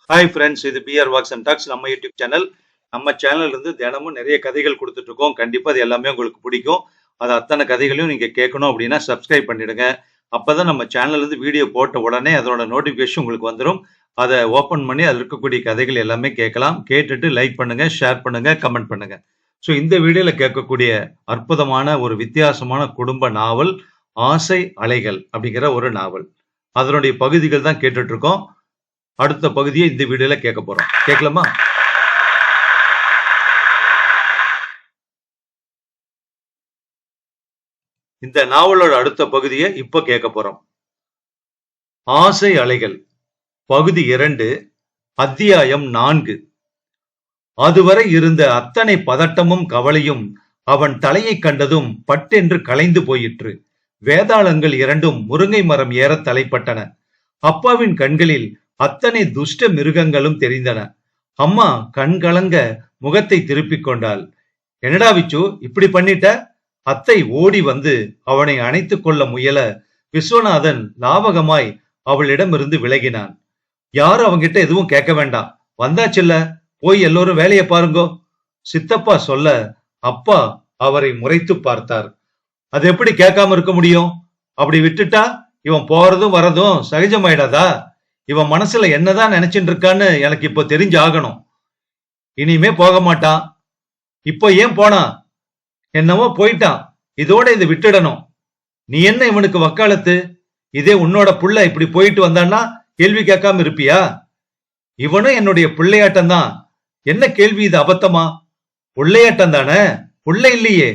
Hi friends, இது PR walks and tax நம்ம YouTube channel. நம்ம சேனல்ல இருந்து தினமும் நிறைய கதைகள் கொடுத்துட்டு இருக்கோம். கண்டிப்பா அது எல்லாமே உங்களுக்கு பிடிக்கும். அது அத்தனை கதைகளையும் நீங்க கேட்கணும் அப்படின்னா சப்ஸ்கிரைப் பண்ணிடுங்க. அப்பதான் நம்ம சேனல்ல இருந்து வீடியோ போட்ட உடனே அதோட நோட்டிபிகேஷன் உங்களுக்கு வந்துடும். அதை ஓபன் பண்ணி அதில் இருக்கக்கூடிய கதைகள் எல்லாமே கேட்கலாம். கேட்டுட்டு லைக் பண்ணுங்க, ஷேர் பண்ணுங்க, கமெண்ட் பண்ணுங்க. ஸோ இந்த வீடியோல கேட்கக்கூடிய அற்புதமான ஒரு வித்தியாசமான குடும்ப நாவல் ஆசை அலைகள் அப்படிங்கிற ஒரு நாவல். அதனுடைய பகுதிகள் தான் கேட்டுட்டு இருக்கோம். அடுத்த பகுதியை இந்த வீடியோல கேட்க போறோம். கேட்கலாமா? இந்த நாவலோட அடுத்த பகுதியை இப்ப கேட்க போறோம். ஆசை அலைகள் பகுதி 2, அத்தியாயம் 4. அதுவரை இருந்த அத்தனை பதட்டமும் கவலையும் அவன் தலையை கண்டதும் பட்டென்று கலைந்து போயிற்று. வேதாளங்கள் இரண்டும் முருங்கை மரம் ஏற தலைப்பட்டன. அப்பாவின் கண்களில் அத்தனை துஷ்ட மிருகங்களும் தெரிந்தன. அம்மா கண் கலங்க முகத்தை திருப்பிக் கொண்டாள். என்னடா விச்சு, இப்படி பண்ணிட்ட? அத்தை ஓடி வந்து அவனை அணைத்துக் கொள்ள முயல விஸ்வநாதன் லாவகமாய் அவளிடமிருந்து விலகினான். யாரும் அவங்கிட்ட எதுவும் கேட்க வேண்டாம், வந்தாச்சுல்ல, போய் எல்லோரும் வேலையை பாருங்கோ சித்தப்பா சொல்ல அப்பா அவரை முறைத்து பார்த்தார். அது எப்படி கேட்காம இருக்க முடியும்? அப்படி விட்டுட்டா இவன் போறதும் வரதும் சகஜமாயிடாதா? இவன் மனசுல என்னதான் நினைச்சுட்டு இருக்கான்னு எனக்கு இப்போ தெரிஞ்சாகணும். இனிமே போக மாட்டான். இப்போ ஏன் போனான்? என்னவோ போயிட்டான், இதோட இதை விட்டுடணும். நீ என்ன இவனுக்கு வக்காலத்து? இதே உன்னோட புள்ள இப்படி போயிட்டு வந்தான்னா கேள்வி கேட்காம இருப்பியா? இவனும் என்னுடைய பிள்ளையாட்டம் தான். என்ன கேள்வி இது? அபத்தமா? பிள்ளையாட்டம் தானே, புள்ள இல்லையே.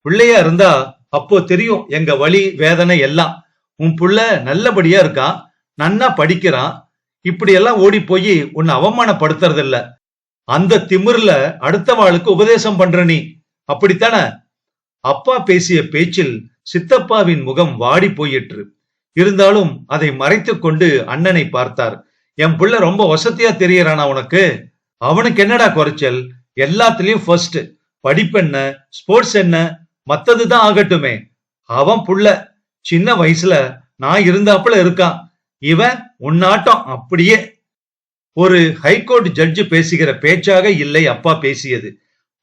பிள்ளையா இருந்தா அப்போ தெரியும் எங்க வலி வேதனை எல்லாம். உன் புள்ள நல்லபடியா இருக்கான், நன்னா படிக்கிறான். இப்படி எல்லாம் ஓடி போய் உன்னை அவமானப்படுத்துறது இல்ல. அந்த திமிர்ல அடுத்தவாளுக்கு உபதேசம் பண்ற நீ, அப்படித்தானே? அப்பா பேசிய பேச்சில் சித்தப்பாவின் முகம் வாடி போயிற்று. இருந்தாலும் அதை மறைத்து கொண்டு அண்ணனை பார்த்தார். என் புள்ள ரொம்ப வசதியா தெரியறானா உனக்கு? அவனுக்கு என்னடா குறைச்சல்? எல்லாத்துலயும் ஃபர்ஸ்ட். படிப்பென்ன, ஸ்போர்ட்ஸ் என்ன, மத்ததுதான் ஆகட்டுமே. அவன் புள்ள சின்ன வயசுல நான் இருந்தாப்புல இருக்கான். இவன் உன்னாட்டம் அப்படியே. ஒரு ஹைகோர்ட் ஜட்ஜு பேசுகிற பேச்சாக இல்லை அப்பா பேசியது.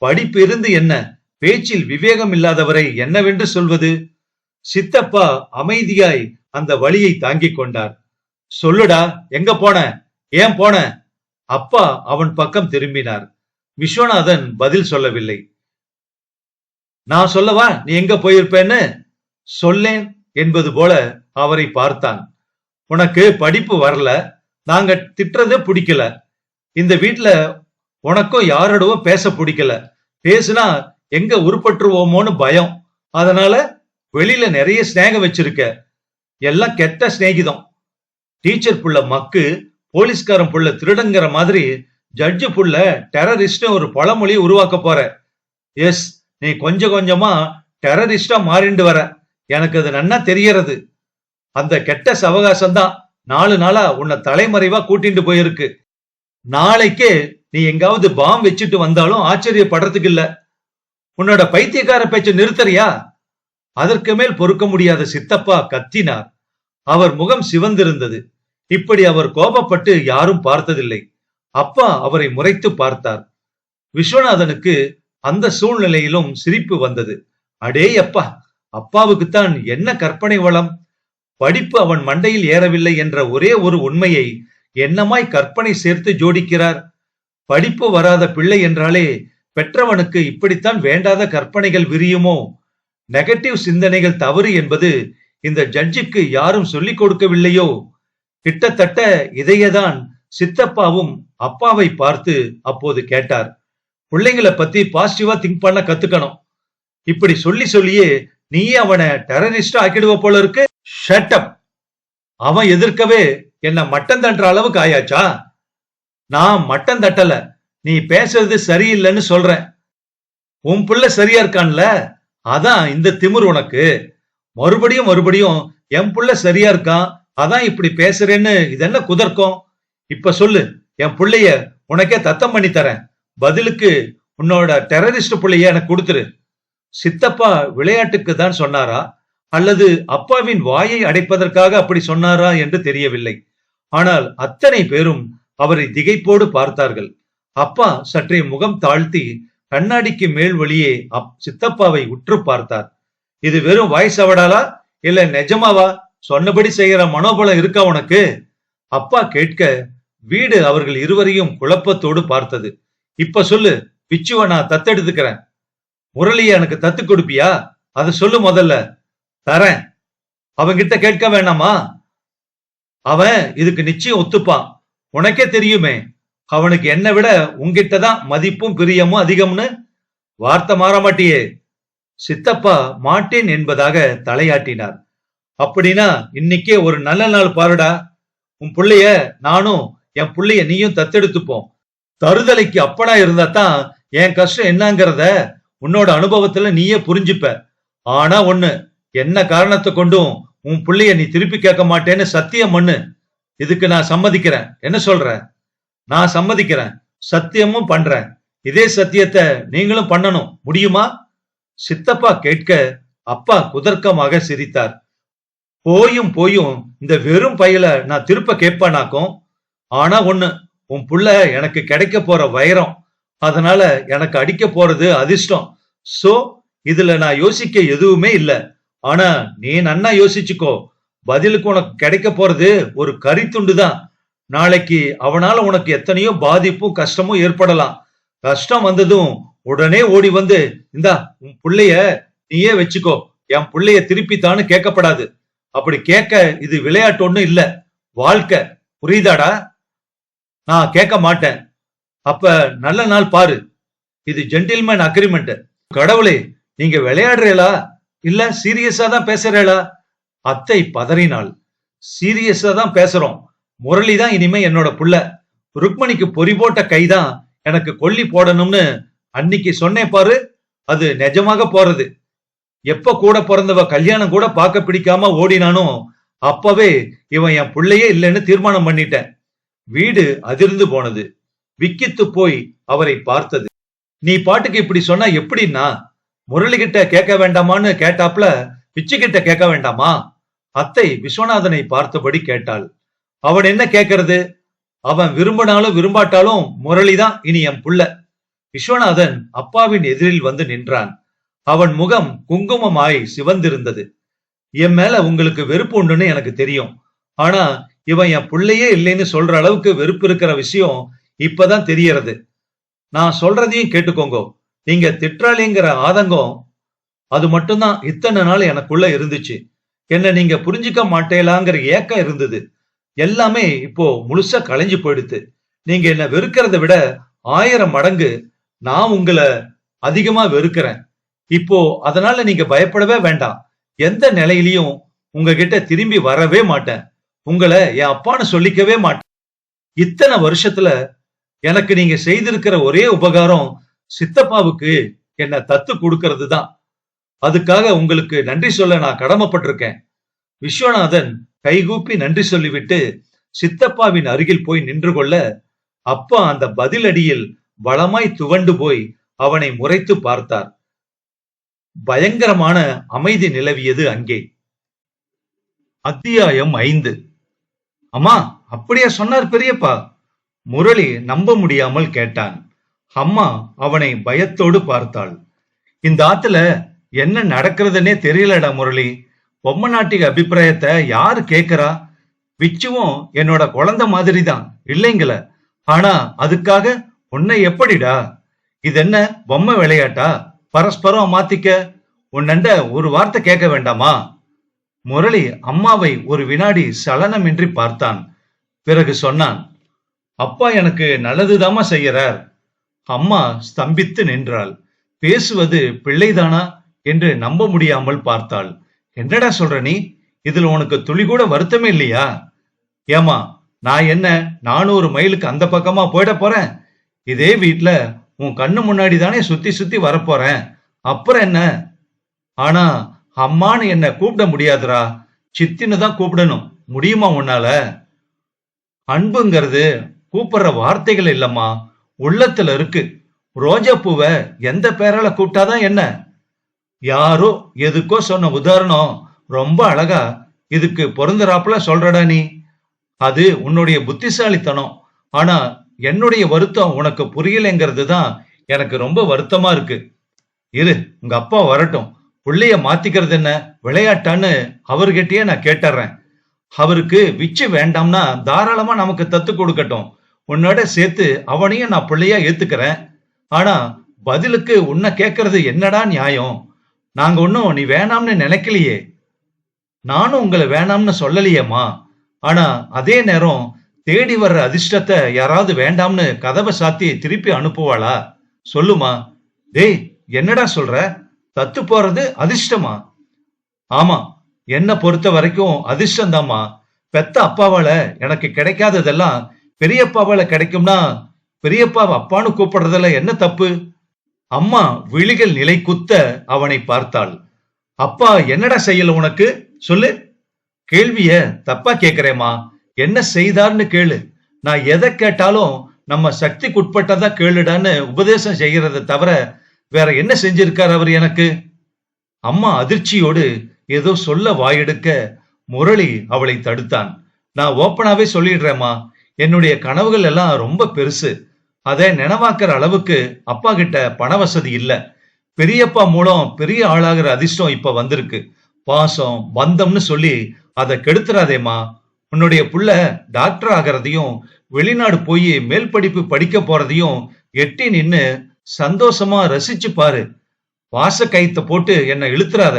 படிப்பு இருந்து என்ன, பேச்சில் விவேகம் இல்லாதவரை என்னவென்று சொல்வது? சித்தப்பா அமைதியாய் அந்த வழியை தாங்கிக் கொண்டார். சொல்லுடா, எங்க போன? ஏன் போன? அப்பா அவன் பக்கம் திரும்பினார். விஸ்வநாதன் பதில் சொல்லவில்லை. நான் சொல்லவா நீ எங்க போயிருப்பேன்னு? சொல்லேன் என்பது போல அவரை பார்த்தான். உனக்கு படிப்பு வரல, நாங்க திட்டுறதே பிடிக்கல. இந்த வீட்டுல உனக்கும் யாரோடவும் பேச பிடிக்கல. பேசுனா எங்க உருப்பட்டுருவோமோன்னு பயம். அதனால வெளியில நிறைய ஸ்நேகம் வச்சிருக்க. எல்லாம் கெட்ட ஸ்நேகிதம். டீச்சர் புள்ள மக்கு, போலீஸ்காரன் புள்ள திருடங்கிற மாதிரி ஜட்ஜு புள்ள டெரரிஸ்ட் ஒரு பழமொழியை உருவாக்க போற. எஸ், நீ கொஞ்சம் கொஞ்சமா டெரரிஸ்டா மாறிண்டு வர. எனக்கு அது நன்னா தெரியறது. அந்த கெட்ட சவகாசம் தான் 4 நாளா உன்னை தலைமறைவா கூட்டிட்டு போயிருக்கு. நாளைக்கே நீ எங்காவது பாம் வச்சுட்டு வந்தாலும் ஆச்சரியப்படுறதுக்கு இல்ல. உன்னோட பைத்தியக்கார பேச்ச நிறுத்தறியா? அதற்கு மேல் பொறுக்க முடியாத சித்தப்பா கத்தினார். அவர் முகம் சிவந்திருந்தது. இப்படி அவர் கோபப்பட்டு யாரும் பார்த்ததில்லை. அப்பா அவரை முறைத்து பார்த்தார். விஸ்வநாதனுக்கு அந்த சூழ்நிலையிலும் சிரிப்பு வந்தது. அடே அப்பா, அப்பாவுக்குத்தான் என்ன கற்பனை வளம்! படிப்பு அவன் மண்டையில் ஏறவில்லை என்ற ஒரே ஒரு உண்மையை என்னமாய் கற்பனை சேர்த்து ஜோடிக்கிறார். படிப்பு வராத பிள்ளை என்றாலே பெற்றவனுக்கு இப்படித்தான் வேண்டாத கற்பனைகள் விரியுமோ? நெகட்டிவ் சிந்தனைகள் தவறு என்பது இந்த ஜட்ஜுக்கு யாரும் சொல்லிக் கொடுக்கவில்லையோ? கிட்டத்தட்ட இதையேதான் சித்தப்பாவும் அப்பாவை பார்த்து அப்போது கேட்டார். பிள்ளைங்களை பத்தி பாசிட்டிவா திங்க் பண்ண கத்துக்கணும். இப்படி சொல்லி சொல்லியே நீ அவனை டெரரிஸ்டா ஆக்கிடுவ போல இருக்கு. Shut up. அவன் எதிர்க்கவே என்ன மட்டம் தட்டுற அளவுக்கு ஆயாச்சா? நான் மட்டம் தட்டல, நீ பேசுறது சரியில்லைன்னு சொல்றேன். உன் புள்ள சரியா இருக்கான்ல, அதான் இந்த திமிர் உனக்கு. மறுபடியும் மறுபடியும் என் புள்ள சரியா இருக்கான், அதான் இப்படி பேசுறேன்னு இதென்ன குதர்க்கம்? இப்ப சொல்லு, என் புள்ளைய உனக்கே தத்தம் பண்ணி தரேன். பதிலுக்கு உன்னோட டெரரிஸ்ட் புள்ளைய எனக்கு கொடுத்துரு. சித்தப்பா விளையாட்டுக்கு தான் சொன்னாரா அல்லது அப்பாவின் வாயை அடைப்பதற்காக அப்படி சொன்னாரா என்று தெரியவில்லை. ஆனால் அத்தனை பேரும் அவரை திகைப்போடு பார்த்தார்கள். அப்பா சற்றே முகம் தாழ்த்தி கண்ணாடிக்கு மேல் வழியே சித்தப்பாவை உற்று பார்த்தார். இது வெறும் வாய்ஸ் அவடாலா இல்ல நிஜமாவா? சொன்னபடி செய்யற மனோபலம் இருக்கா உனக்கு? அப்பா கேட்க வீடு அவர்கள் இருவரையும் குழப்பத்தோடு பார்த்தது. இப்ப சொல்லு, பிச்சுவ நான் தத்தெடுத்துக்கிறேன். முரளிய எனக்கு தத்து கொடுப்பியா? அத சொல்லு முதல்ல. தரேன். அவன்கிட்ட கேட்க வேணாமா? அவன் இதுக்கு நிச்சயம் ஒத்துப்பான். உனக்கே தெரியுமே, அவனுக்கு என்ன விட உங்கிட்டதான் மதிப்பும் பிரியமும் அதிகம்னு. வார்த்தை மாற மாட்டியே. சித்தப்பா மாட்டேன் என்பதாக தலையாட்டினார். அப்படின்னா இன்னைக்கே ஒரு நல்ல நாள் பாருடா. உன் புள்ளைய நானும் என் புள்ளைய நீயும் தத்தெடுத்துப்போம். தருதலைக்கு அப்படா இருந்தா தான் என் கஷ்டம் என்னங்கிறத உன்னோட அனுபவத்துல நீயே புரிஞ்சுப்ப. ஆனா ஒண்ணு, என்ன காரணத்தை கொண்டும் உன் புள்ளைய நீ திருப்பி கேட்க மாட்டேன்னு சத்தியம் பண்ணு. இதுக்கு நான் சம்மதிக்கிறேன். என்ன சொல்ற? நான் சம்மதிக்கிறேன், சத்தியமும் பண்றேன். இதே சத்தியத்தை நீங்களும் பண்ணணும். முடியுமா? சித்தப்பா கேட்க அப்பா குதர்க்கமாக சிரித்தார். போயும் போயும் இந்த வெறும் பையில நான் திருப்ப கேட்பானாக்கும். ஆனா ஒண்ணு, உன் புள்ள எனக்கு கிடைக்க போற வைரம். அதனால எனக்கு அடிக்க போறது அதிர்ஷ்டம். சோ இதுல நான் யோசிக்க எதுவுமே இல்ல. ஆனா நீ நன்னா யோசிச்சுக்கோ. பதிலுக்கு உனக்கு கிடைக்க போறது ஒரு கரித்துண்டு தான். நாளைக்கு அவனால உனக்கு எத்தனையோ பாதிப்பும் கஷ்டமும் ஏற்படலாம். கஷ்டம் வந்ததும் உடனே ஓடி வந்து இந்தா உன் புள்ளைய நீயே வச்சுக்கோ, என் புள்ளைய திருப்பித்தான்னு கேட்கப்படாது. அப்படி கேட்க இது விளையாட்டு ஒண்ணும் இல்ல, வாழ்க்கை. புரியுதாடா? நான் கேட்க மாட்டேன். அப்ப நல்ல நாள் பாரு. இது ஜென்டில்மேன் அக்ரிமெண்ட். கடவுளே, நீங்க விளையாடுறீங்களா இல்ல சீரியஸா தான் பேசுறீங்களா? அத்தை பதறினாள். சீரியஸா தான் பேசுறோம். முரளி தான் இனிமே என்னோட புள்ள. ருக்மணிக்கு பொறி போட்ட கைதான் எனக்கு கொல்லி போடணும்னு அன்னைக்கு சொன்னேன் பாரு, அது நிஜமாக போறது. எப்ப கூட பிறந்தவ கல்யாணம் கூட பார்க்க பிடிக்காம ஓடினானோ அப்பவே இவன் என் பிள்ளையே இல்லைன்னு தீர்மானம் பண்ணிட்டேன். வீடு அதிர்ந்து போனது. விக்கித்து போய் அவரை பார்த்தது. நீ பாட்டுக்கு இப்படி சொன்னா எப்படின்னா? முரளி கிட்ட கேட்க வேண்டாமான்னு கேட்டாப்ல பிச்சு கிட்ட கேட்க வேண்டாமா? அத்தை விஸ்வநாதனை பார்த்தபடி கேட்டாள். அவன் என்ன கேட்கறது? அவன் விரும்பினாலும் விரும்பாட்டாலும் முரளிதான் இனி என் புள்ள. விஸ்வநாதன் அப்பாவின் எதிரில் வந்து நின்றான். அவன் முகம் குங்குமமாய் சிவந்திருந்தது. என் மேல உங்களுக்கு வெறுப்பு உண்டுன்னு எனக்கு தெரியும். ஆனா இவன் என் பிள்ளையே இல்லைன்னு சொல்ற அளவுக்கு வெறுப்பு இருக்கிற விஷயம் இப்பதான் தெரியறது. நான் சொல்றதையும் கேட்டுக்கோங்க. நீங்க திட்டாளிங்கிற ஆதங்கம் அது மட்டும்தான் இத்தனை நாள் எனக்குள்ள இருந்துச்சு. என்ன நீங்க புரிஞ்சுக்க மாட்டேலாங்கிற ஏக்கம் இருந்தது. எல்லாமே இப்போ முழுசா களைஞ்சு போயிடுது. நீங்க என்ன வெறுக்கிறத விட 1000 மடங்கு நான் உங்களை அதிகமா வெறுக்கிறேன் இப்போ. அதனால நீங்க பயப்படவே வேண்டாம். எந்த நிலையிலையும் உங்ககிட்ட திரும்பி வரவே மாட்டேன். உங்களை என் அப்பான்னு சொல்லிக்கவே மாட்டேன். இத்தனை வருஷத்துல எனக்கு நீங்க செய்திருக்கிற ஒரே உபகாரம் சித்தப்பாவுக்கு என்ன தத்து கொடுக்கிறது தான். அதுக்காக உங்களுக்கு நன்றி சொல்ல நான் கடமைப்பட்டிருக்கேன். விஸ்வநாதன் கைகூப்பி நன்றி சொல்லிவிட்டு சித்தப்பாவின் அருகில் போய் நின்று கொள்ள, அப்பா அந்த பதிலடியில் பலமாய் துவண்டு போய் அவனை முறைத்து பார்த்தார். பயங்கரமான அமைதி நிலவியது அங்கே. அத்தியாயம் 5. அம்மா, அப்படியே சொன்னார் பெரியப்பா? முரளி நம்ப முடியாமல் கேட்டான். அம்மா அவனை பயத்தோடு பார்த்தாள். இந்த ஆத்துல என்ன நடக்கிறதுனே தெரியலடா முரளி. பொம்மை நாட்டிக அபிப்பிராயத்தை யாரு கேக்குறா? விச்சுவும் என்னோட குழந்தை மாதிரி தான் இல்லைங்கள. ஆனா அதுக்காக உன்னை எப்படிடா? இது என்ன பொம்மை விளையாட்டா? பரஸ்பரம் மாத்திக்க. உன்னண்ட ஒரு வார்த்தை கேட்க வேண்டாமா? முரளி அம்மாவை ஒரு வினாடி சலனமின்றி பார்த்தான். பிறகு சொன்னான், அப்பா எனக்கு நல்லதுதாமா செய்யறார். அம்மா ஸ்தம்பித்து நின்றாள். பேசுவது பிள்ளைதானா என்று நம்ப முடியாமல் பார்த்தாள். என்னடா சொல்ற நீ? இதுல உனக்கு துளி கூட வருத்தமே இல்லையா? ஏமா, நான் என்ன 400 மைலுக்கு அந்த பக்கமா போயிட போறேன்? இதே வீட்டுல உன் கண்ணு முன்னாடி தானே சுத்தி சுத்தி வரப்போறேன். அப்புறம் என்ன? ஆனா அம்மான்னு என்ன கூப்பிட முடியாதுரா. சித்தின்னு தான் கூப்பிடணும். முடியுமா உன்னால? அன்புங்கிறது கூப்பிடுற வார்த்தைகள் இல்லம்மா, உள்ளத்துல இருக்கு. ரோஜா பூவை எந்த பேரால கூப்பிட்டாதான் என்ன? யாரோ எதுக்கோ சொன்ன உதாரணம் ரொம்ப அழகா இதுக்கு பொருந்துறாப்புல சொல்றடா நீ. அது உன்னுடைய புத்திசாலித்தனம். ஆனா என்னுடைய வருத்தம் உனக்கு புரியலைங்கிறது தான் எனக்கு ரொம்ப வருத்தமா இருக்கு. இரு, உங்க அப்பா வரட்டும். புள்ளைய மாத்திக்கிறது என்ன விளையாட்டான்னு அவர்கிட்டயே நான் கேட்டுறேன். அவருக்கு விச்சு வேண்டாம்னா தாராளமா நமக்கு தத்து கொடுக்கட்டும். உன்னோட சேர்த்து அவனையும் நான் பிள்ளையா ஏத்துக்கிறேன். ஆனா பதிலுக்கு உன்னை கேட்கறது என்னடா நியாயம்? நாங்க ஒன்னும் நீ வேணாம்னு நினைக்கலையே. நானும் உங்களை வேணாம்னு சொல்லலையேம்மா. ஆனா அதே நேரம் தேடி வர்ற அதிர்ஷ்டத்தை யாராவது வேண்டாம்னு கதவை சாத்தி திருப்பி அனுப்புவாளா? சொல்லுமா. டேய், என்னடா சொல்ற? தத்து போறது அதிர்ஷ்டமா? ஆமா, என்ன பொறுத்த வரைக்கும் அதிர்ஷ்டம்தாம்மா. பெத்த அப்பாவால எனக்கு கிடைக்காததெல்லாம் பெரியப்பாவால கிடைக்கும்னா பெரியப்பாவை அப்பான்னு கூப்பிடுறதுல என்ன தப்பு? அம்மா விழிகள் நிலை குத்த அவனை பார்த்தாள். அப்பா என்னடா செய்யல உனக்கு? சொல்லு. கேள்விய தப்பா கேக்குறேம்மா. என்ன செய்தார்னு கேளு. நான் எதை கேட்டாலும் நம்ம சக்திக்குட்பட்டதா கேளுடான்னு உபதேசம் செய்யறதை தவிர வேற என்ன செஞ்சிருக்கார் அவர் எனக்கு? அம்மா அதிர்ச்சியோடு ஏதோ சொல்ல வாயெடுக்க முரளி அவளை தடுத்தான். நான் ஓப்பனாவே சொல்லிடுறேம்மா, என்னுடைய கனவுகள் எல்லாம் ரொம்ப பெருசு. அதை நினைவாக்குற அளவுக்கு அப்பா கிட்ட பண வசதி இல்ல. பெரியப்பா மூலம் பெரிய ஆளாகிற அதிர்ஷ்டம் இப்ப வந்திருக்கு. பாசம் பந்தம்னு சொல்லி அதை கெடுத்துறாதேம்மா. உன்னுடைய புள்ள டாக்டர் ஆகிறதையும் வெளிநாடு போய் மேல் படிப்பு படிக்க போறதையும் எட்டி நின்னு சந்தோஷமா ரசிச்சு பாரு. வாச கயித்த போட்டு என்ன இழுத்துறாத.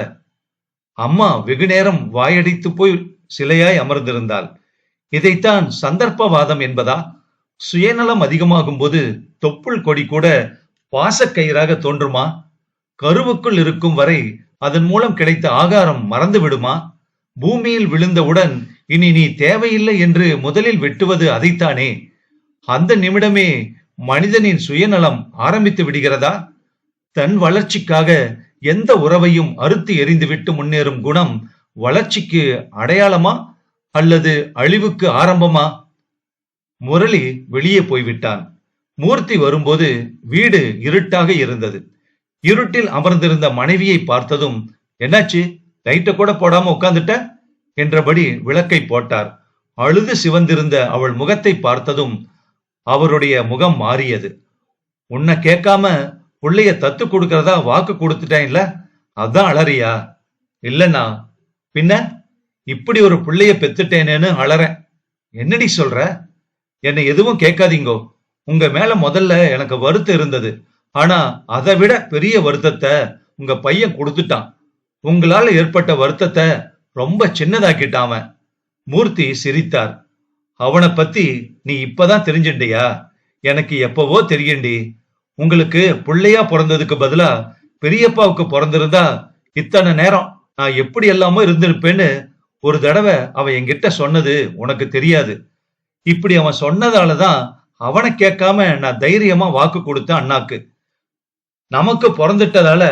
அம்மா வெகு நேரம் வாயடித்து போய் சிலையாய் அமர்ந்திருந்தாள். இதைத்தான் சந்தர்ப்பவாதம் என்பதா? சுயநலம் அதிகமாகும் போது தொப்புள் கொடி கூட பாசக்கயிறாக தோன்றுமா? கருவுக்குள் இருக்கும் வரை அதன் மூலம் கிடைத்த ஆகாரம் மறந்து விடுமா? பூமியில் விழுந்தவுடன் இனி நீ தேவையில்லை என்று முதலில் வெட்டுவது அதைத்தானே. அந்த நிமிடமே மனிதனின் சுயநலம் ஆரம்பித்து விடுகிறதா? தன் வளர்ச்சிக்காக எந்த உறவையும் அறுத்து எறிந்துவிட்டு முன்னேறும் குணம் வளர்ச்சிக்கு அடையாளமா அல்லது அழிவுக்கு ஆரம்பமா? முரளி வெளியே போய்விட்டான். மூர்த்தி வரும்போது வீடு இருட்டாக இருந்தது. இருட்டில் அமர்ந்திருந்த மனைவியை பார்த்ததும், என்னாச்சு, லைட்ட கூட போடாம உட்கார்ந்துட்ட என்றபடி விளக்கை போட்டார். அழுது சிவந்திருந்த அவள் முகத்தை பார்த்ததும் அவருடைய முகம் மாறியது. உன்னை கேட்காம புள்ளைய தத்து கொடுக்கறதா வாக்கு கொடுத்துட்டேன் இல்ல, அதான் அலறியா? இல்லண்ணா. பின்ன இப்படி ஒரு புள்ளைய பெத்துட்டேனேன்னு அலறேன். என்னடி சொல்ற? என்னை எதுவும் கேட்காதீங்கோ. உங்க மேல முதல்ல எனக்கு வருத்தம் இருந்தது. ஆனா அதை விட பெரிய வருத்தத்தை உங்க பையன் கொடுத்துட்டான். உங்களால ஏற்பட்ட வருத்தத்தை ரொம்ப சின்னதாக்கிட்டான் அவன். மூர்த்தி சிரித்தார். அவனை பத்தி நீ இப்பதான் தெரிஞ்சுண்டியா? எனக்கு எப்பவோ தெரியுண்டி. உங்களுக்கு பிள்ளையா பிறந்ததுக்கு பதிலா பெரியப்பாவுக்கு பிறந்திருந்தா இத்தனை நேரம் நான் எப்படி எல்லாமோ இருந்திருப்பேன்னு ஒரு தடவை அவன் என்கிட்ட சொன்னது உனக்கு தெரியாது. இப்படி அவன் சொன்னதாலதான் அவனை கேட்காம நான் தைரியமா வாக்கு கொடுத்தேன் அண்ணாக்கு. நமக்கு பிறந்துட்டதால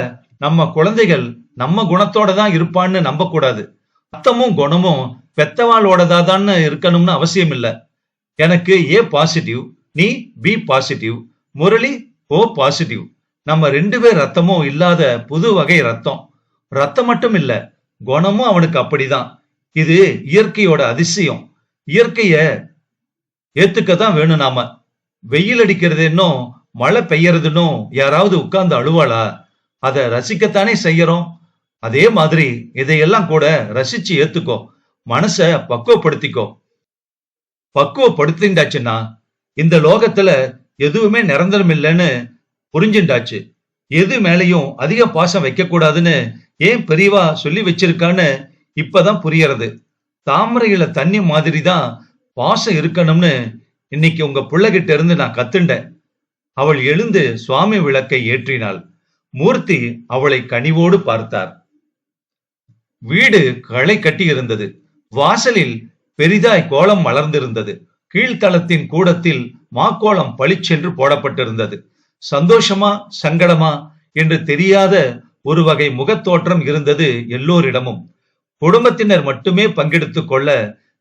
நம்ம குழந்தைகள் நம்ம குணத்தோட தான் இருப்பான்னு நம்ப கூடாது. ரத்தமும் குணமும் பெத்தவாளோடதாதான்னு இருக்கணும்னு அவசியம் இல்ல. எனக்கு ஏ பாசிட்டிவ், நீ B positive, Murali O positive. நம்ம 2 பேர் ரத்தமும் இல்லாத புது வகை ரத்தம். ரத்தம் மட்டும் இல்ல, குணமும் அவனுக்கு அப்படிதான். இது இயற்கையோட அதிசயம். இயற்கைய ஏத்துக்கதான் வேணும் நாம. வெயில் அடிக்கிறது என்னும் மழை பெய்யறதுன்னு யாராவது உட்கார்ந்து அழுவாளா? அதை ரசிக்கத்தானே செய்யறோம். அதே மாதிரி இதையெல்லாம் கூட ரசிச்சு ஏத்துக்கோ. மனச பக்குவப்படுத்திக்கோ. பக்குவப்படுத்திண்டாச்சுன்னா இந்த லோகத்துல எதுவுமே நிரந்தரம் இல்லைன்னு புரிஞ்சுண்டாச்சு. எது மேலையும் அதிக பாசம் வைக்க கூடாதுன்னு ஏன் பெரியவா சொல்லி வச்சிருக்கான்னு இப்பதான் புரியறது. தாமரையில தண்ணி மாதிரிதான் பாசம் இருக்கணும்னு இன்னைக்கு உங்க பிள்ளைகிட்ட இருந்து நான் கத்துண்டேன். அவள் எழுந்து சுவாமி விளக்கை ஏற்றினாள். மூர்த்தி அவளை கனிவோடு பார்த்தார். வீடு களை கட்டி இருந்தது. வாசலில் பெரிதாய் கோலம் மலர்ந்திருந்தது. கீழ்த்தளத்தின் கூடத்தில் மாக்கோலம் பளிச்சென்று போடப்பட்டிருந்தது. சந்தோஷமா சங்கடமா என்று தெரியாத ஒரு வகை முகத்தோற்றம் இருந்தது எல்லோரிடமும். குடும்பத்தினர் மட்டுமே பங்கெடுத்துக் கொள்ள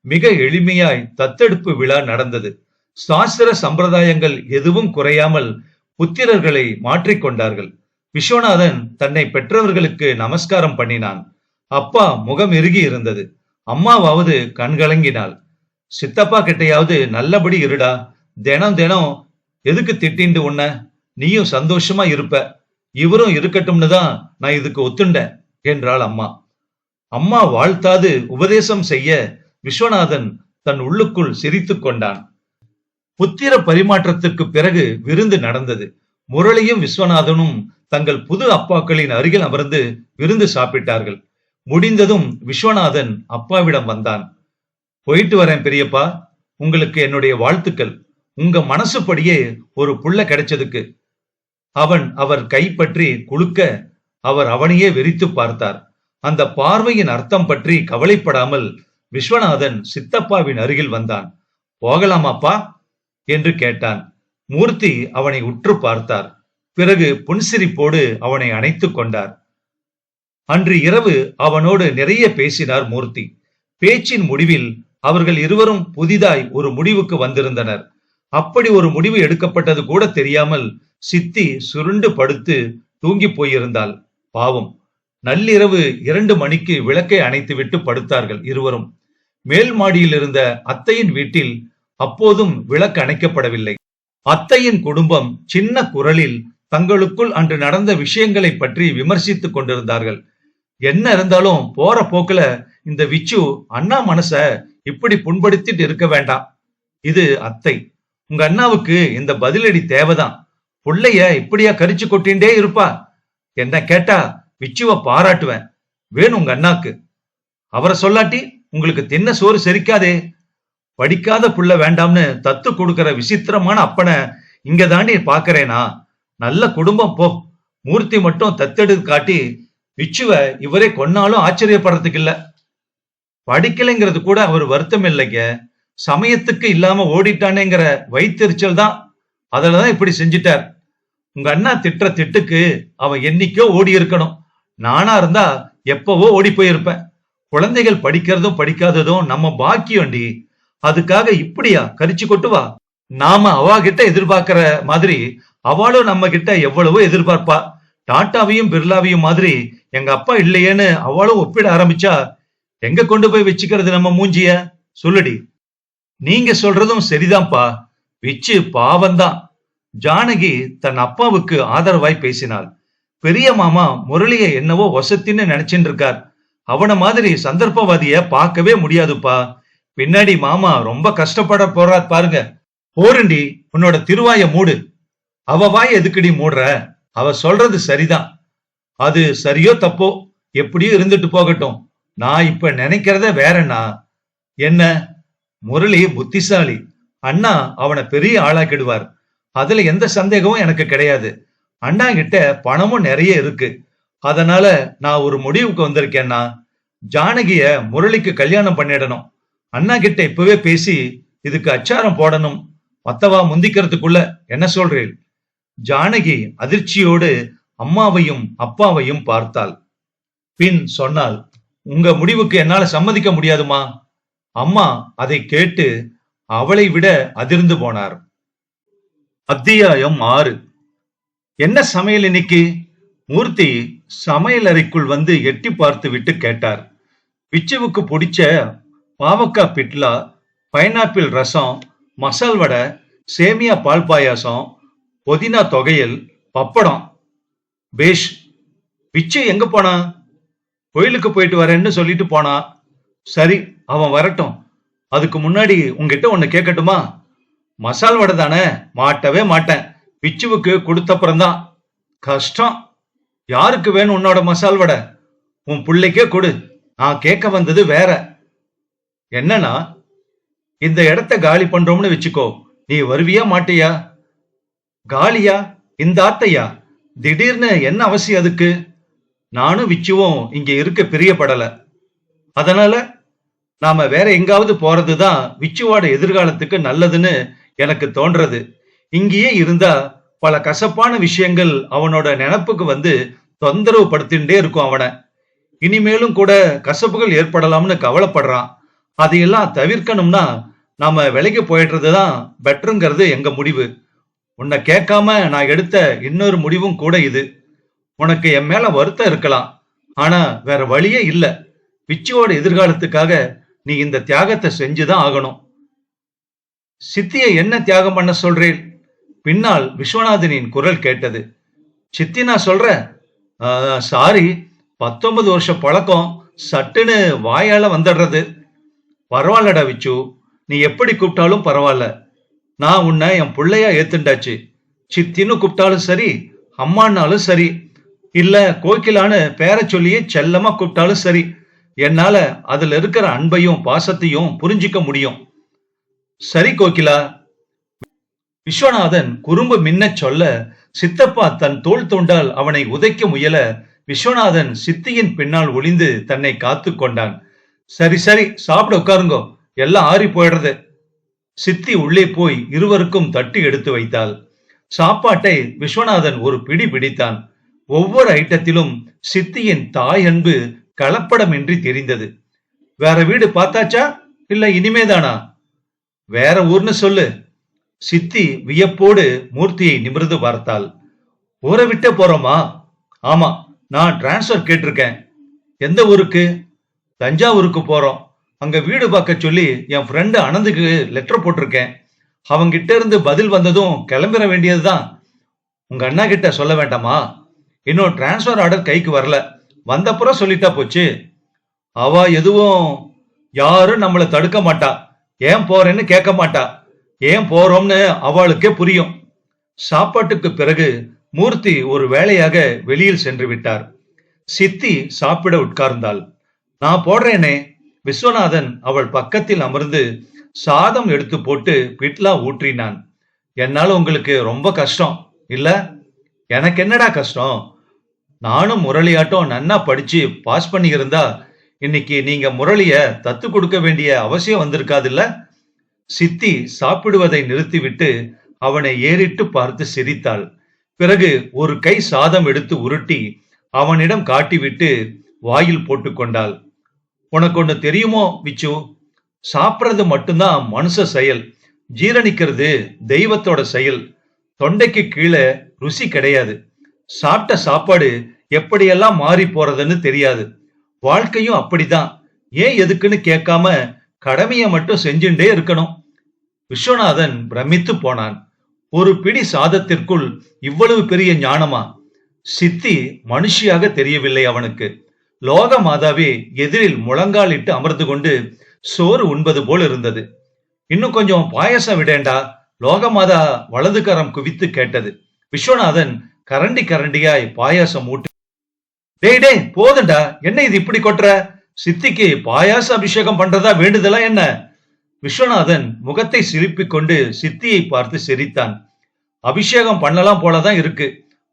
மிக எளிமையாய் தத்தெடுப்பு விழா நடந்தது. சாஸ்திர சம்பிரதாயங்கள் எதுவும் குறையாமல் புத்திரர்களை மாற்றிக்கொண்டார்கள். விஸ்வநாதன் தன்னை பெற்றவர்களுக்கு நமஸ்காரம் பண்ணினான். அப்பா முகம் இறுகி இருந்தது. அம்மாவாவது கண்கலங்கினாள். சித்தப்பா கிட்டையாவது நல்லபடி இருடா, தினம் தினம் எதுக்கு திட்டிண்டு உன்ன, நீயும் சந்தோஷமா இருப்ப, இவரும் இருக்கட்டும்னு தான் நான் இதுக்கு ஒத்துண்டேன் என்றாள் அம்மா. அம்மா வாழ்த்தாது உபதேசம் செய்ய விஸ்வநாதன் தன் உள்ளுக்குள் சிரித்துக் கொண்டான். புத்திர பரிமாற்றத்திற்கு பிறகு விருந்து நடந்தது. முரளியும் விஸ்வநாதனும் தங்கள் புது அப்பாக்களின் அருகில் அமர்ந்து விருந்து சாப்பிட்டார்கள். முடிந்ததும் விஸ்வநாதன் அப்பாவிடம் வந்தான். போயிட்டு வரேன் பெரியப்பா, உங்களுக்கு என்னுடைய வாழ்த்துக்கள். உங்க மனசுப்படியே ஒரு புள்ள கிடைச்சதுக்கு. அவன் அவர் கைப்பற்றி குலுக்க அவர் அவனையே வெறித்து பார்த்தார். அந்த பார்வையின் அர்த்தம் பற்றி கவலைப்படாமல் விஸ்வநாதன் சித்தப்பாவின் அருகில் வந்தான். போகலாமாப்பா என்று கேட்டான். மூர்த்தி அவனை உற்று பார்த்தார். பிறகு புன்சிரிப்போடு அவனை அணைத்துக் கொண்டார். அன்று இரவு அவனோடு நிறைய பேசினார் மூர்த்தி. பேச்சின் முடிவில் அவர்கள் இருவரும் புதிதாய் ஒரு முடிவுக்கு வந்திருந்தனர். அப்படி ஒரு முடிவு எடுக்கப்பட்டது கூட தெரியாமல் சித்தி சுருண்டு படுத்து தூங்கி போயிருந்தாள். பாவம், நள்ளிரவு 2 மணிக்கு விளக்கை அணைத்துவிட்டு படுத்தார்கள் இருவரும். மேல் மாடியில் இருந்த அத்தையின் வீட்டில் அப்போதும் விளக்கு அணைக்கப்படவில்லை. அத்தையின் குடும்பம் சின்ன குரலில் தங்களுக்குள் அன்று நடந்த விஷயங்களை பற்றி விமர்சித்துக் கொண்டிருந்தார்கள். என்ன இருந்தாலும் போற போக்குல இந்த விச்சு அண்ணா மனச இப்படி புண்படுத்திட்டு இருக்க வேண்டாம். இது அத்தை. உங்க அண்ணாவுக்கு இந்த பதிலடி தேவைதான். புள்ளைய இப்படியா கரிச்சு கொட்டின்றே இருப்பா? என்ன கேட்டா விச்சுவ பாராட்டுவேன். வேணும் உங்க அண்ணாக்கு. அவரை சொல்லாட்டி உங்களுக்கு தின்ன சோறு செரிக்காதே. படிக்காத புள்ள வேண்டாம்னு தத்து கொடுக்கிற விசித்திரமான அப்பனை இங்க தாண்டி பாக்குறேனா? நல்ல குடும்பம் போ. மூர்த்தி மட்டும் தத்தெடுத்து காட்டி விச்சுவ இவரே கொன்னாலும் ஆச்சரியப்படுறதுக்கு இல்ல. படிக்கலைங்கிறது கூட அவர் வருத்தம் இல்லைங்க. சமயத்துக்கு இல்லாம ஓடிட்டானேங்கிற வைத்தெரிச்சல் தான். அதுலதான் இப்படி செஞ்சிட்டார். உங்க அண்ணா திட்டுற திட்டுக்கு அவன் என்னைக்கோ ஓடி இருக்கணும். நானா இருந்தா எப்பவோ ஓடி போயிருப்பேன். குழந்தைகள் படிக்கிறதும் படிக்காததும் நம்ம பாக்கியம்டி. அதுக்காக இப்படியா கரிச்சு கொட்டுவா? நாம அவ கிட்ட எதிர்பார்க்கிற மாதிரி அவளும் நம்ம கிட்ட எவ்வளவோ எதிர்பார்ப்பா. டாட்டாவையும் பிர்லாவையும் மாதிரி எங்க அப்பா இல்லையேன்னு அவளும் ஒப்பிட ஆரம்பிச்சா எங்க கொண்டு போய் வச்சுக்கிறது நம்ம மூஞ்சிய? சொல்லுடி. நீங்க சொல்றதும் சரிதான்ப்பா. விச்சு பாவம்தான். ஜானகி தன் அப்பாவுக்கு ஆதரவாய் பேசினாள். பெரிய மாமா முரளிய என்னவோ வசத்தின்னு நினைச்சுட்டு இருக்கார். அவன மாதிரி சந்தர்ப்பவாதிய பார்க்கவே முடியாதுப்பா. பின்னாடி மாமா ரொம்ப கஷ்டப்பட போறார் பாருங்க. போருண்டி, உன்னோட திருவாய மூடு. அவ வாய் எதுக்குடி மூடுற? அவ சொல்றது சரிதான். அது சரியோ தப்போ எப்படியோ இருந்துட்டு போகட்டும். நான் இப்ப நினைக்கிறத வேறண்ணா. என்ன? முரளி புத்திசாலி. அண்ணா அவனை பெரிய ஆளாக்கிடுவார். அதுல எந்த சந்தேகமும் எனக்கு கிடையாது. அண்ணா கிட்ட பணமும் நிறைய இருக்கு. அதனால நான் ஒரு முடிவுக்கு வந்திருக்கேன்னா, ஜானகிய முரளிக்கு கல்யாணம் பண்ணிடணும். அண்ணா கிட்ட இப்பவே பேசி இதுக்கு அச்சாரம் போடணும். மத்தவா முந்திக்கிறதுக்குள்ள என்ன சொல்றேன்? ஜானகி அதிர்ச்சியோடு அம்மாவையும் அப்பாவையும் பார்த்தாள். பின் சொன்னாள், உங்க முடிவுக்கு என்னால சம்மதிக்க முடியாதுமா. அம்மா அதை கேட்டு அவளை விட அதிர்ந்து போனார். அத்தியாயம் 6. என்ன சமையல் இன்னைக்கு? மூர்த்தி சமையல் அறைக்குள் வந்து எட்டி பார்த்து விட்டு கேட்டார். விச்சுவுக்கு பிடிச்ச பாவக்காய் பிட்லா, பைனாப்பிள் ரசம், மசால் வடை, சேமியா பால் பாயாசம், புதினா தொகையல், பப்படம். பேஷ். விச்சு எங்க போனா? கோயிலுக்கு போயிட்டு வரேன்னு சொல்லிட்டு போனா. சரி, அவன் வரட்டும். அதுக்கு முன்னாடி உங்ககிட்ட ஒண்ணு கேட்கட்டுமா? மசால் வடை தானே? மாட்டவே மாட்டேன். விச்சுவுக்கு கொடுத்தப்புறம்தான். கஷ்டம். யாருக்கு வேணும் உன்னோட மசால் வடை? உன் பிள்ளைக்கே கொடு. நான் கேட்க வந்தது வேற. என்னன்னா, இந்த இடத்த காலி பண்றோம்னு வச்சுக்கோ. நீ வருவியா மாட்டியா? காலியா? இந்த ஆத்தையா? திடீர்னு என்ன அவசியம் அதுக்கு? நானும் விச்சுவும் இங்க இருக்க பிரியப்படல. அதனால நாம வேற எங்காவது போறதுதான் விச்சுவோட எதிர்காலத்துக்கு நல்லதுன்னு எனக்கு தோன்றது. இங்கேயே இருந்தா பல கசப்பான விஷயங்கள் அவனோட நினப்புக்கு வந்து தொந்தரவு படுத்தின்றே இருக்கும் அவனை. இனிமேலும் கூட கசப்புகள் ஏற்படலாம்னு கவலைப்படுறான். அதையெல்லாம் தவிர்க்கணும்னா நாம விலைக்கு போயிடுறதுதான் பெட்டருங்கிறது எங்க முடிவு. உன்னை கேட்காம நான் எடுத்த இன்னொரு முடிவும் கூட இது. உனக்கு என் மேல வருத்தம் இருக்கலாம். ஆனா வேற வழியே இல்ல. பிச்சுவோட எதிர்காலத்துக்காக நீ இந்த தியாகத்தை செஞ்சுதான் ஆகணும். சித்தியை என்ன தியாகம் பண்ண சொல்றேன்? பின்னால் விஸ்வநாதனின் குரல் கேட்டது. சித்தி நான் சொல்றேன். சாரி, 19 வருஷ பழக்கம் சட்டுன்னு வாயால வந்துடுறது. பரவாயில்லடா விச்சு, நீ எப்படி கூப்பிட்டாலும் பரவாயில்ல. நான் உன்னை என் பிள்ளையா ஏத்துண்டாச்சு. சித்தின்னு கூப்பிட்டாலும் சரி, அம்மானாலும் சரி, இல்ல கோகிலான்னு பேர சொல்லியே செல்லமா கூப்பிட்டாலும் சரி, என்னால அதுல இருக்கிற அன்பையும் பாசத்தையும் புரிஞ்சிக்க முடியும். சரி கோகிலா. விஸ்வநாதன் குறும்பு மின்ன சொல்ல சித்தப்பா தன் தோள் தோண்டால் அவனை உதைக்க முயல விஸ்வநாதன் சித்தியின் பின்னால் ஒளிந்து தன்னை காத்து கொண்டான். சரி சரி, சாப்பிட உட்காருங்கோ, எல்லாம் ஆறி போயிடுறது. சித்தி உள்ளே போய் இருவருக்கும் தட்டி எடுத்து வைத்தாள். சாப்பாட்டை விஸ்வநாதன் ஒரு பிடி பிடித்தான். ஒவ்வொரு ஐட்டத்திலும் சித்தியின் தாய் அன்பு கலப்படமின்றி தெரிந்தது. வேற வீடு பார்த்தாச்சா, இல்ல இனிமேதானா? வேற ஊர்னு சொல்லு. சித்தி வியப்போடு மூர்த்தியை நிமிர்ந்து பார்த்தாள். ஊரை விட்டே போறோமா? ஆமா, நான் டிரான்ஸ்பர் கேட்டிருக்கேன். எந்த ஊருக்கு? தஞ்சாவூருக்கு போறோம். அங்க வீடு பார்க்க சொல்லி என் ஃப்ரெண்டு அனந்துக்கு லெட்டர் போட்டிருக்கேன். அவங்கிட்ட இருந்து பதில் வந்ததும் கிளம்பிட வேண்டியதுதான். உங்க அண்ணா கிட்ட சொல்ல வேண்டாமா? இன்னும் டிரான்ஸ்பர் ஆர்டர் கைக்கு வரல, வந்தப்புறம் சொல்லிட்டா போச்சு. அவ எதுவும் யாரும் நம்மளை தடுக்க மாட்டா. ஏன் போறேன்னு கேட்க மாட்டா. ஏன் போறோம்னு அவளுக்கே புரியும். சாப்பாட்டுக்கு பிறகு மூர்த்தி ஒரு வேலையாக வெளியில் சென்று விட்டார். சித்தி சாப்பிட உட்கார்ந்தாள். நான் போடுறேனே. விஸ்வநாதன் அவள் பக்கத்தில் அமர்ந்து சாதம் எடுத்து போட்டு பிட்லா ஊற்றினான். என்னால உங்களுக்கு ரொம்ப கஷ்டம் இல்ல? எனக்கு என்னடா கஷ்டம்? நானும் முரளியாட்டம் நன்னா படிச்சு பாஸ் பண்ணி இருந்தா இன்னைக்கு நீங்க முரளிய தத்து கொடுக்க வேண்டிய அவசியம் வந்திருக்காது இல்ல? சித்தி சாப்பிடுவதை நிறுத்திவிட்டு அவனை ஏறிட்டு பார்த்து சிரித்தாள். பிறகு ஒரு கை சாதம் எடுத்து உருட்டி அவனிடம் காட்டிவிட்டு வாயில் போட்டுக்கொண்டாள். உனக்கு ஒண்ணு தெரியுமோ விச்சு? சாப்பிடுறது மட்டும்தான் மனுஷ செயல், ஜீரணிக்கிறது தெய்வத்தோட செயல். தொண்டைக்கு கீழே ருசி கிடையாது. சாப்பிட்ட சாப்பாடு எப்படியெல்லாம் மாறி போறதுன்னு தெரியாது. வாழ்க்கையும் அப்படிதான். ஏன் எதுக்குன்னு கேட்காம கடமையை மட்டும் செஞ்சுட்டே இருக்கணும். விஸ்வநாதன் பிரமித்து போனான். ஒரு பிடி சாதத்திற்குள் இவ்வளவு பெரிய ஞானமா? சித்தி மனுஷியாக தெரியவில்லை அவனுக்கு. லோக மாதாவே எதிரில் முழங்காலிட்டு அமர்ந்து கொண்டு சோறு உண்பது போல் இருந்தது. இன்னும் கொஞ்சம் பாயசம் விடேண்டா, லோகமாதா வலதுகரம் குவித்து கேட்டது. விஸ்வநாதன் கரண்டி கரண்டியாய் பாயாசம் ஊட்டி, டேய் டேய் போதுண்டா, என்ன இது இப்படி கொட்டுற? சித்திக்கு பாயாச அபிஷேகம் பண்றதா வேண்டுதலா என்ன? விஸ்வநாதன் முகத்தை சிரிப்பிக் கொண்டு சித்தியை பார்த்து சிரித்தான். அபிஷேகம் பண்ணலாம் போலதான் இருக்கு.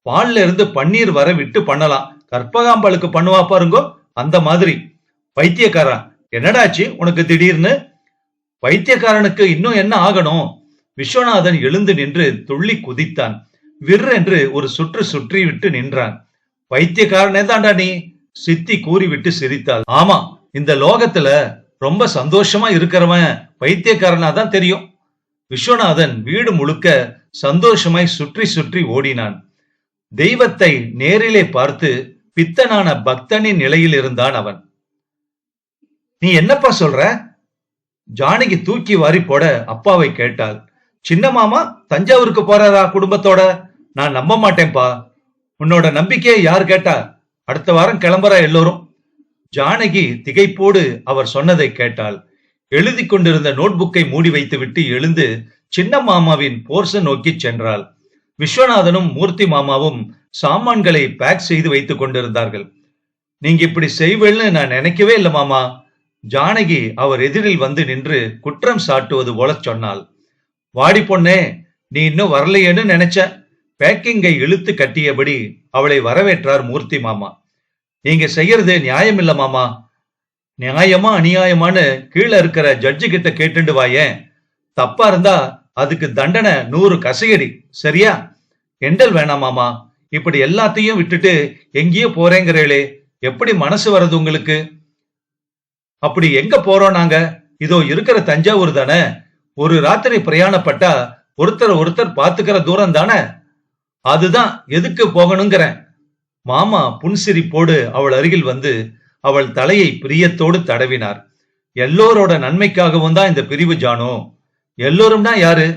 பால்ல இருந்து பன்னீர் வர விட்டு பண்ணலாம். கற்பகாம்பாளுக்கு பண்ணுவா பாருங்கோ, அந்த மாதிரி. பைத்தியக்காரா, என்னடாச்சு உனக்கு திடீர்னு? பைத்தியக்காரனுக்கு இன்னும் என்ன ஆகணும்? விஸ்வநாதன் எழுந்து நின்று துள்ளி குதித்தான். விற்றென்று ஒரு சுற்று சுற்றி விட்டு நின்றான். பைத்தியக்காரனே தாண்டா நீ, சித்தி கூறிவிட்டு சிரித்தாள். ஆமா, இந்த லோகத்துல ரொம்ப சந்தோஷமா இருக்கிறவன் பைத்தியக்காரனா தான் தெரியும். விஸ்வநாதன் வீடு முழுக்க சந்தோஷமாய் சுற்றி சுற்றி ஓடினான். தெய்வத்தை நேரிலே பார்த்து பித்தனான பக்தனின் நிலையில் இருந்தான் அவன். நீ என்னப்பா சொல்ற? ஜானகி தூக்கி வாரி போட அப்பாவை கேட்டாள். சின்ன மாமா தஞ்சாவூருக்கு போறாரா குடும்பத்தோட? நான் நம்ப மாட்டேன்பா. உன்னோட நம்பிக்கையை யார் கேட்டா? அடுத்த வாரம் கிளம்புறா எல்லோரும். ஜானகி திகைப்போடு அவர் சொன்னதை கேட்டாள். எழுதி கொண்டிருந்த நோட்புக்கை மூடி வைத்துவிட்டு எழுந்து சின்ன மாமாவின் போர்ஷன் நோக்கி சென்றாள். விஸ்வநாதனும் மூர்த்தி மாமாவும் சாமான்களை பேக் செய்து வைத்துக் கொண்டிருந்தார்கள். நீங்க இப்படி செய்வேன்னு நான் நினைக்கவே இல்லை மாமா. ஜானகி அவர் எதிரில் வந்து நின்று குற்றம் சாட்டுவது போல சொன்னாள். வாடி பொண்ணே, நீ இன்னும் வரலையேன்னு நினைச்ச. பேக்கிங்கை இழுத்து கட்டியபடி அவளை வரவேற்றார் மூர்த்தி மாமா. நீங்க செய்யறது நியாயம் இல்ல மாமா. நியாயமா அநியாயமானு கீழே இருக்கிற ஜட்ஜு கிட்ட கேட்டுண்டு வாயேன். தப்பா இருந்தா அதுக்கு தண்டனை 100 கசையடி, சரியா? எண்டல் வேணாம் மாமா. இப்படி எல்லாத்தையும் விட்டுட்டு எங்கேயோ போறேங்கிறீங்களே, எப்படி மனசு வர்றது உங்களுக்கு? அப்படி எங்க போறோம் நாங்க? இதோ இருக்கிற தஞ்சாவூர் தானே. ஒரு ராத்திரி பிரயாணப்பட்டா ஒருத்தர் பாத்துக்கிற தூரம் தானே. அதுதான் எதுக்கு போகணுங்கிறேன். மாமா புன்சிரிப்போடு அவள் அருகில் வந்து அவள் தலையை பிரியத்தோடு தடவினார். எல்லோரோட நன்மைக்காகவும் தான் இந்த பிரிவு ஜானோ. எல்லோரும்னா யாரு?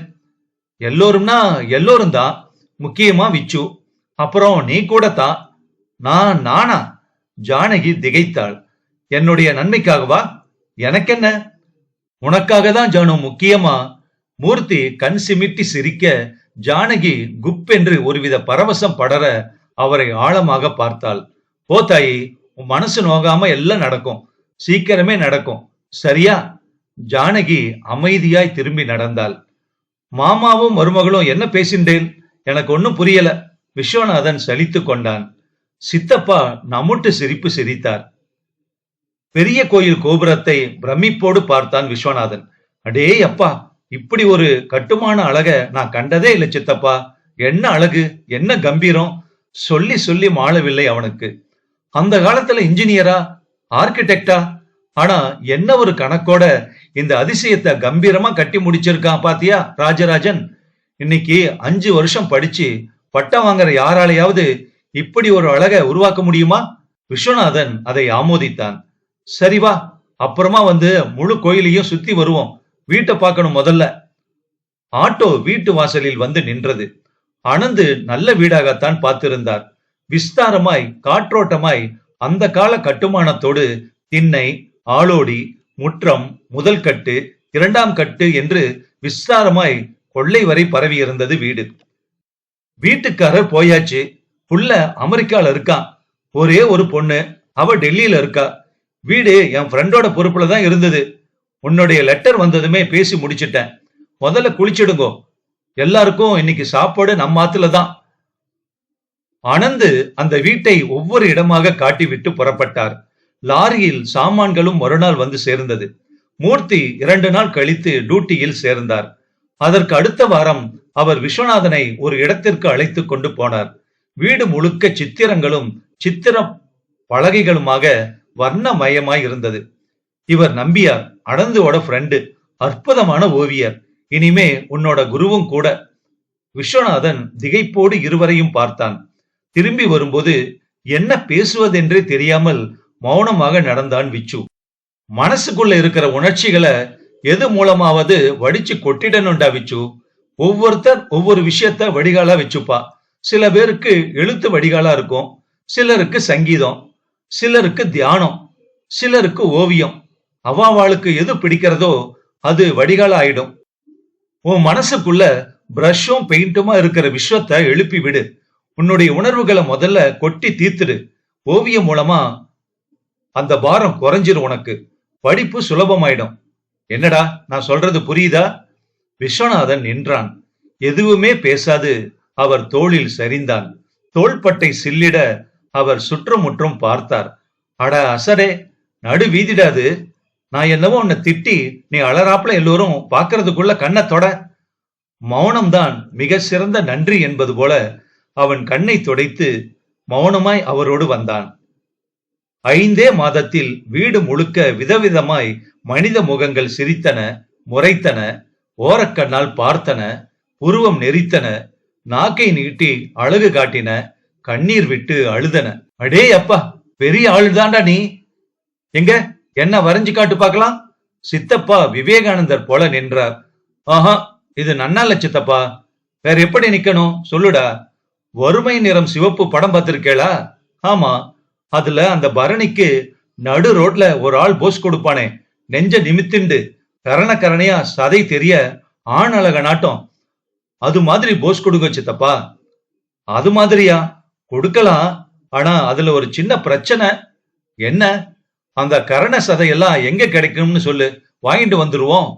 எல்லோரும்னா எல்லோரும் தான். முக்கியமா விச்சு. அப்புறம் நீ கூட தான். நானா? ஜானகி திகைத்தாள். என்னுடைய நன்மைக்காகவா? எனக்கென்ன? உனக்காக தான் ஜானு, முக்கியமா. மூர்த்தி கண் சிமிட்டி சிரிக்க ஜானகி குப் என்று ஒருவித பரவசம் படர அவரை ஆழமாக பார்த்தாள். போ தாயி, உன் மனசு நோகாம எல்லாம் நடக்கும். சீக்கிரமே நடக்கும். சரியா? ஜானகி அமைதியாய் திரும்பி நடந்தாள். மாமாவும் மருமகளும் என்ன பேசின்றேன்? எனக்கு ஒன்னும் புரியல. விஸ்வநாதன் சலித்து கொண்டான். சித்தப்பா நமுட்டு சிரிப்பு சிரித்தார். பெரிய கோயில் கோபுரத்தை பிரமிப்போடு பார்த்தான் விஸ்வநாதன். அடே அப்பா, இப்படி ஒரு கட்டுமான அழக நான் கண்டதே இல்லை சித்தப்பா. என்ன அழகு, என்ன கம்பீரம்! சொல்லி சொல்லி மாளவில்லை அவனுக்கு. அந்த காலத்துல இன்ஜினியரா, ஆர்கிடெக்டா, ஆனா என்ன ஒரு கணக்கோட இந்த அதிசயத்தை கம்பீரமா கட்டி முடிச்சிருக்கான் பாத்தியா ராஜராஜன். இன்னைக்கு 5 வருஷம் படிச்சு பட்டம் வாங்குற யாராலையாவது இப்படி ஒரு அழகை உருவாக்க முடியுமா? விஸ்வநாதன் அதை ஆமோதித்தான். சரி வா, அப்புறமா வந்து முழு கோயிலையும் சுத்தி வருவோம். வீட்டை பார்க்கணும் முதல்ல. ஆட்டோ வீட்டு வாசலில் வந்து நின்றது. அனந்து நல்ல வீடாகத்தான் பார்த்திருந்தார். விஸ்தாரமாய் காற்றோட்டமாய் அந்த கால கட்டுமானத்தோடு திண்ணை, ஆளோடி, முற்றம், முதல் கட்டு, 2ஆம் கட்டு என்று விஸ்தாரமாய் கொள்ளை வரை பரவி இருந்தது வீடு. வீட்டுக்காரர் போயாச்சு. புள்ள அமெரிக்கால இருக்கான். ஒரே ஒரு பொண்ணு, அவ டெல்லியில இருக்கா. வீடு என் ஃப்ரெண்டோட பொறுப்புல தான் இருந்தது. உன்னுடைய லெட்டர் வந்ததுமே பேசி முடிச்சிட்டேன். முதல்ல குளிச்சிடுங்கோ. எல்லாருக்கும் இன்னைக்கு சாப்பாடு நம்ம ஆத்துல தான். அனந்து அந்த வீட்டை ஒவ்வொரு இடமாக காட்டிவிட்டு புறப்பட்டார். லாரியில் சாமான்களும் மறுநாள் வந்து சேர்ந்தது. மூர்த்தி 2 நாள் கழித்து டியூட்டியில் சேர்ந்தார். அதற்கு அடுத்த வாரம் அவர் விஸ்வநாதனை ஒரு இடத்திற்கு அழைத்து கொண்டு போனார். வீடு முழுக்க சித்திரங்களும் சித்திர பலகைகளுமாக வர்ணமயமாய் இருந்தது. இவர் நம்பியார், அனந்துவோட ஃப்ரெண்டு, அற்புதமான ஓவியர். இனிமே உன்னோட குருவும் கூட. விஸ்வநாதன் திகைப்போடு இருவரையும் பார்த்தான். திரும்பி வரும்போது என்ன பேசுவதென்றே தெரியாமல் மௌனமாக நடந்தான் விச்சு. மனசுக்குள்ள இருக்கிற உணர்ச்சிகளை எது மூலமாவது வடிச்சு கொட்டிடணும்டா விச்சு. ஒவ்வொருத்தர் ஒவ்வொரு விஷயத்த வடிகாலா வச்சுப்பா. சில பேருக்கு எழுத்து வடிகாலா இருக்கும், சிலருக்கு சங்கீதம், சிலருக்கு தியானம், சிலருக்கு ஓவியம். அவாவாளுக்கு எது பிடிக்கிறதோ அது வடிகாலா ஆயிடும். உன் மனசுக்குள்ள பிரஷும் பெயிண்டுமா இருக்கிற விஷயத்தை எழுப்பி விடு. உன்னுடைய உணர்வுகளை முதல்ல கொட்டி தீர்த்துடு. ஓவியம் மூலமா அந்த பாரம் குறைஞ்சிரும். உனக்கு படிப்பு சுலபமாயிடும். என்னடா நான் சொல்றது புரியுதா? விஸ்வநாதன் நின்றான். எதுவுமே பேசாது அவர் தோளில் சரிந்தான். தோள்பட்டை சில்லிட அவர் சுற்றுமுற்றும் பார்த்தார். அட அசடே, நடு வீதிடாது. நான் என்னவோ உன்னை திட்டி நீ அலறாப்புல எல்லோரும் பாக்குறதுக்குள்ள கண்ணை தொட. மௌனம்தான் மிக சிறந்த நன்றி என்பது போல அவன் கண்ணை துடைத்து மௌனமாய் அவரோடு வந்தான். 5 மாதத்தில் வீடு முழுக்க விதவிதமாய் மனித முகங்கள் சிரித்தன, முறைத்தன, ஓரக்கண்ணால் பார்த்தன, உருவம் நெறித்தன, நாக்கை நீட்டி அழகு காட்டின, கண்ணீர் விட்டு அழுதன. அடே அப்பா, பெரிய ஆளுதான்டா நீ. எங்க என்ன வரைஞ்சு காட்டு பார்க்கலாம். சித்தப்பா விவேகானந்தர் போல நின்றார். ஆஹா, இது நன்னால சித்தப்பா. வேற எப்படி நிக்கணும் சொல்லுடா. வறுமை நிறம் சிவப்பு படம் பார்த்திருக்கேளா? ஆமா, அதுல அந்த பரணிக்கு நடு ரோட்ல ஒரு ஆள் போஸ் கொடுப்பானே, நெஞ்ச நிமித்திண்டு கரணையா சதை தெரிய ஆண் அழக நாட்டம். அது மாதிரி போஸ் கொடுங்க சித்தப்பா. அது மாதிரியா? கொடுக்கலாம். ஆனா அதுல ஒரு சின்ன பிரச்சனை. என்ன? அந்த கரண சதையெல்லாம் எங்க கிடைக்கும்னு சொல்லு, வாங்கிட்டு வந்துருவோம்.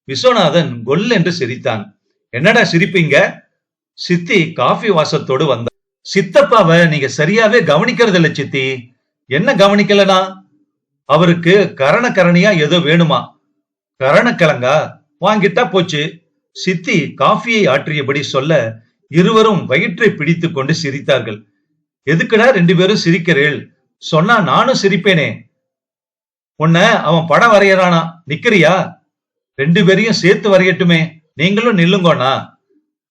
விஸ்வநாதன் கொல் என்று சிரித்தான். என்னடா சிரிப்பீங்க? சித்தி காஃபி வாசத்தோடு வந்த. சித்தப்பாவை நீங்க சரியாவே கவனிக்கிறது இல்ல சித்தி. என்ன கவனிக்கலனா? அவருக்கு கரணையா ஏதோ வேணுமா? கரணக்கிழங்கா? வாங்கிட்டா போச்சு. சித்தி காஃபியை ஆற்றியபடி சொல்ல இருவரும் வயிற்றை பிடித்து கொண்டு சிரித்தார்கள். எதுக்குடா 2 பேரும் சிரிக்கிறேள்? சொன்னா நானும் சிரிப்பேனே. உன்ன அவன் படம் வரையறானா, நிக்கிறியா? 2 பேரையும் சேர்த்து வரையட்டுமே, நீங்களும் நில்லுங்கோண்ணா.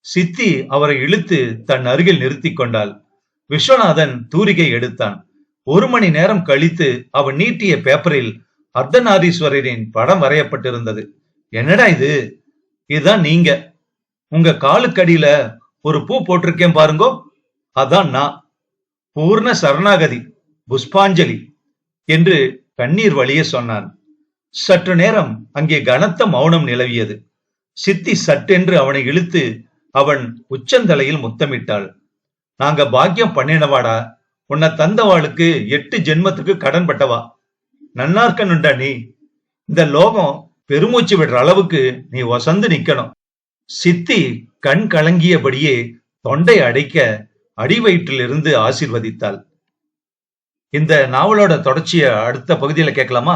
சித்தி அவரை இழுத்து தன் அருகில் நிறுத்தி கொண்டாள். விஸ்வநாதன் தூரிகை எடுத்தான். 1 மணி நேரம் கழித்து அவன் நீட்டிய பேப்பரில் அர்த்தநாரீஸ்வரரின் படம் வரையப்பட்டிருந்தது. என்னடா இது? இதுதான் நீங்க. உங்க காலுக்கடியில ஒரு பூ போட்டிருக்கேன் பாருங்கோ, அதான் நான். பூர்ண சரணாகதி, புஷ்பாஞ்சலி என்று கண்ணீர் வழிய சொன்னான். சற்று நேரம் அங்கே கனத்த மௌனம் நிலவியது. சித்தி சட்டென்று அவனை இழுத்து அவன் உச்சந்தலையில் முத்தமிட்டாள். நாங்க பாக்கியம் பண்ணினவாடா, உன்னை தந்தவாளுக்கு 8 ஜென்மத்துக்கு கடன் பட்டவா. நன்னார்க்கணுண்டா நீ. இந்த லோகம் பெருமூச்சு விடுற அளவுக்கு நீ வசந்து நிக்கணும். சித்தி கண் கலங்கியபடியே தொண்டை அடைக்க அடிவயிற்றிலிருந்து ஆசீர்வதித்தாள். இந்த நாவலோட தொடர்ச்சிய அடுத்த பகுதியில கேட்கலாமா?